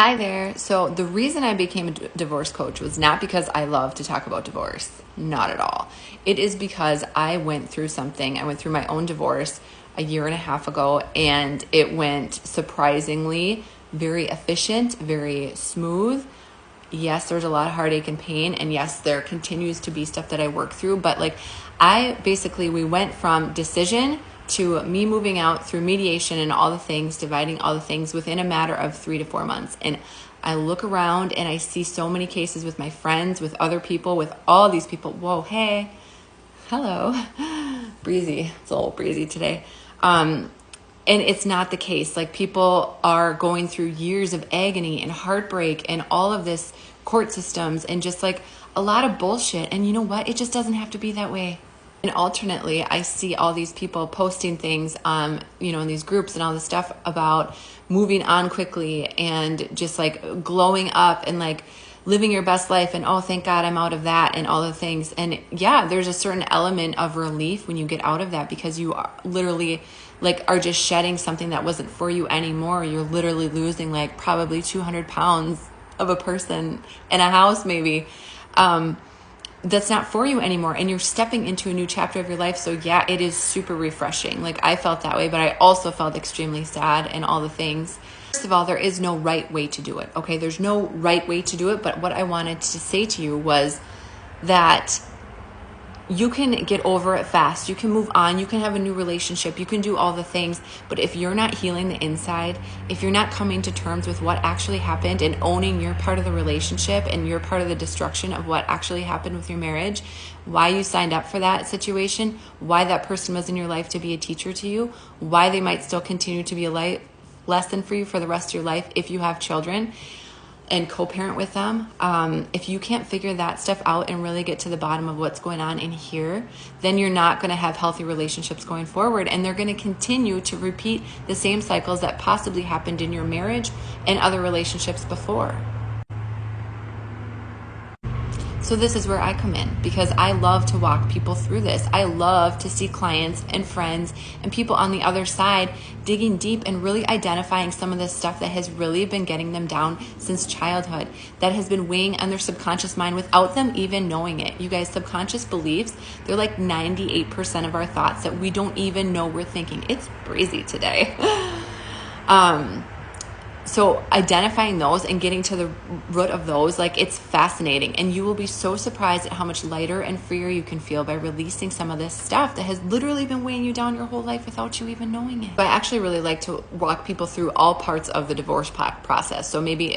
Hi there. So the reason I became a divorce coach was not because I love to talk about divorce. Not at all. It is because I went through something. I went through my own divorce a year and a half ago, and it went surprisingly very efficient, very smooth. Yes, there's a lot of heartache and pain, and yes, there continues to be stuff that I work through, but we went from decision to me moving out through mediation and all the things, dividing all the things within a matter of 3 to 4 months. And I look around and I see so many cases with my friends, with other people, with all these people. Whoa, hey, hello, breezy. It's a little breezy today. And it's not the case. Like, people are going through years of agony and heartbreak and all of this court systems and just like a lot of bullshit. And you know what? It just doesn't have to be that way. And alternately, I see all these people posting things, in these groups and all this stuff about moving on quickly and just like glowing up and like living your best life. And oh, thank God I'm out of that and all the things. And yeah, there's a certain element of relief when you get out of that, because you are literally are just shedding something that wasn't for you anymore. You're literally losing like probably 200 pounds of a person in a house, maybe. That's not for you anymore, and you're stepping into a new chapter of your life. So yeah, it is super refreshing. Like, I felt that way, but I also felt extremely sad and all the things. First of all, there is no right way to do it. Okay, there's no right way to do it, but what I wanted to say to you was that you can get over it fast. You can move on. You can have a new relationship. You can do all the things. But if you're not healing the inside, if you're not coming to terms with what actually happened and owning your part of the relationship and your part of the destruction of what actually happened with your marriage, why you signed up for that situation, why that person was in your life to be a teacher to you, why they might still continue to be a life lesson for you for the rest of your life if you have children and co-parent with them, if you can't figure that stuff out and really get to the bottom of what's going on in here, then you're not going to have healthy relationships going forward, and they're going to continue to repeat the same cycles that possibly happened in your marriage and other relationships before. So this is where I come in, because I love to walk people through this. I love to see clients and friends and people on the other side digging deep and really identifying some of this stuff that has really been getting them down since childhood, that has been weighing on their subconscious mind without them even knowing it. You guys, subconscious beliefs, they're like 98% of our thoughts that we don't even know we're thinking. It's breezy today. So identifying those and getting to the root of those, it's fascinating. And you will be so surprised at how much lighter and freer you can feel by releasing some of this stuff that has literally been weighing you down your whole life without you even knowing it. But I actually really like to walk people through all parts of the divorce process. So maybe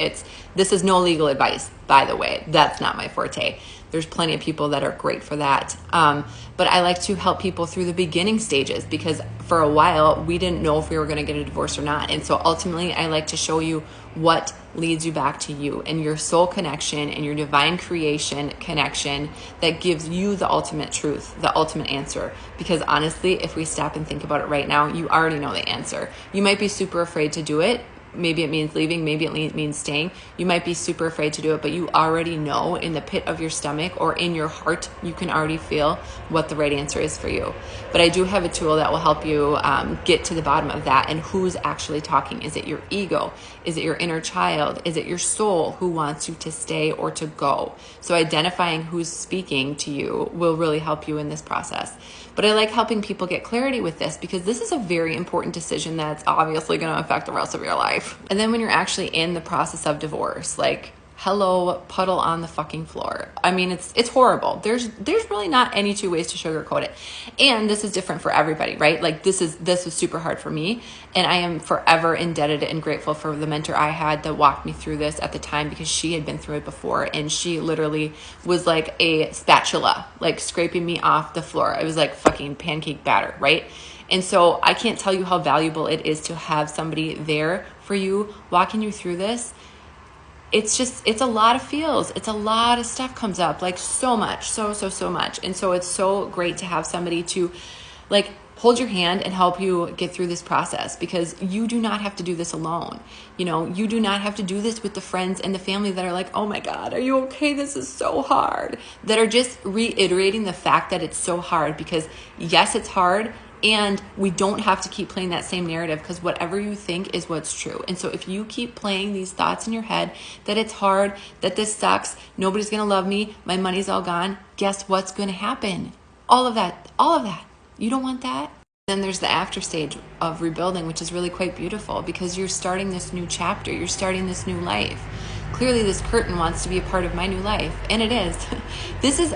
this is no legal advice, by the way. That's not my forte. There's plenty of people that are great for that. But I like to help people through the beginning stages, because for a while we didn't know if we were going to get a divorce or not. And so ultimately I like to show you what leads you back to you and your soul connection and your divine creation connection that gives you the ultimate truth, the ultimate answer. Because honestly, if we stop and think about it right now, you already know the answer. You might be super afraid to do it. Maybe it means leaving, maybe it means staying. You might be super afraid to do it, but you already know in the pit of your stomach or in your heart, you can already feel what the right answer is for you. But I do have a tool that will help you get to the bottom of that and who's actually talking. Is it your ego? Is it your inner child? Is it your soul who wants you to stay or to go? So identifying who's speaking to you will really help you in this process. But I like helping people get clarity with this, because this is a very important decision that's obviously going to affect the rest of your life. And then when you're actually in the process of divorce, hello, puddle on the fucking floor. I mean, it's horrible. There's really not any two ways to sugarcoat it. And this is different for everybody, right? This was super hard for me, and I am forever indebted and grateful for the mentor I had that walked me through this at the time, because she had been through it before, and she literally was like a spatula, scraping me off the floor. It was like fucking pancake batter, right? And so I can't tell you how valuable it is to have somebody there for you, walking you through this. It's a lot of feels. It's a lot of stuff comes up, so much, so much. And so it's so great to have somebody to hold your hand and help you get through this process, because you do not have to do this alone. You do not have to do this with the friends and the family that are like, oh my God, are you okay? This is so hard. That are just reiterating the fact that it's so hard, because yes, it's hard. And we don't have to keep playing that same narrative, because whatever you think is what's true. And so if you keep playing these thoughts in your head that it's hard, that this sucks, nobody's going to love me, my money's all gone, guess what's going to happen? All of that. You don't want that. Then there's the after stage of rebuilding, which is really quite beautiful, because you're starting this new chapter. You're starting this new life. Clearly this curtain wants to be a part of my new life, and it is.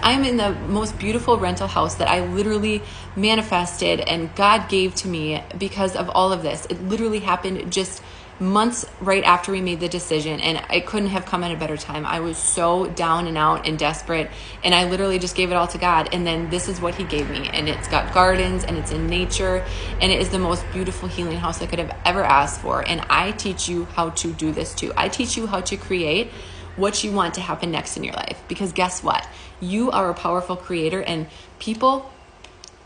I'm in the most beautiful rental house that I literally manifested and God gave to me because of all of this. It literally happened just months right after we made the decision, and I couldn't have come at a better time. I was so down and out and desperate, and I literally just gave it all to God, and then this is what he gave me, and it's got gardens, and it's in nature, and it is the most beautiful healing house I could have ever asked for. And I teach you how to do this too. I teach you how to create what you want to happen next in your life, because guess what? You are a powerful creator, and people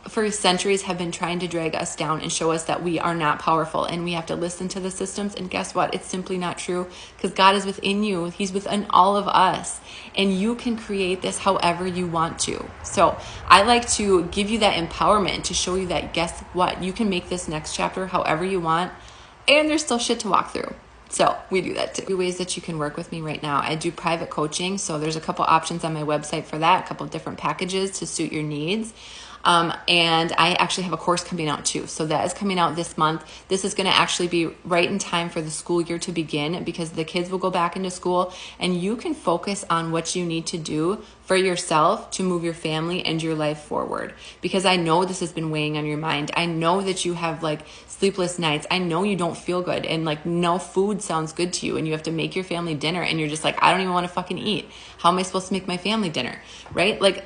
for centuries have been trying to drag us down and show us that we are not powerful and we have to listen to the systems. And guess what? It's simply not true, because God is within you. He's within all of us, and you can create this however you want to. So I like to give you that empowerment to show you that, guess what? You can make this next chapter however you want, and there's still shit to walk through. So we do that too. Ways that you can work with me right now. I do private coaching. So there's a couple options on my website for that, a couple of different packages to suit your needs. And I actually have a course coming out too. So that is coming out this month. This is going to actually be right in time for the school year to begin, because the kids will go back into school, and you can focus on what you need to do for yourself to move your family and your life forward. Because I know this has been weighing on your mind. I know that you have like sleepless nights. I know you don't feel good, and like no food sounds good to you, and you have to make your family dinner, and you're just like, I don't even want to fucking eat. How am I supposed to make my family dinner? Right? Like,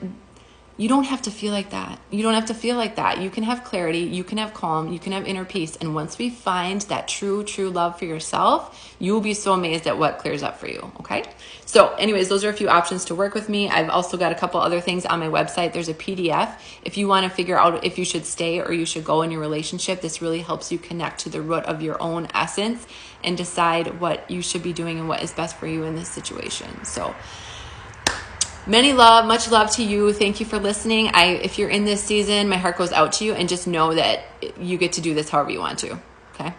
you don't have to feel like that. You don't have to feel like that. You can have clarity. You can have calm. You can have inner peace. And once we find that true love for yourself, you will be so amazed at what clears up for you. Okay. So anyways, those are a few options to work with me. I've also got a couple other things on my website. There's a PDF. If you want to figure out if you should stay or you should go in your relationship, this really helps you connect to the root of your own essence and decide what you should be doing and what is best for you in this situation. So much love to you. Thank you for listening. If you're in this season, my heart goes out to you, and just know that you get to do this however you want to. Okay.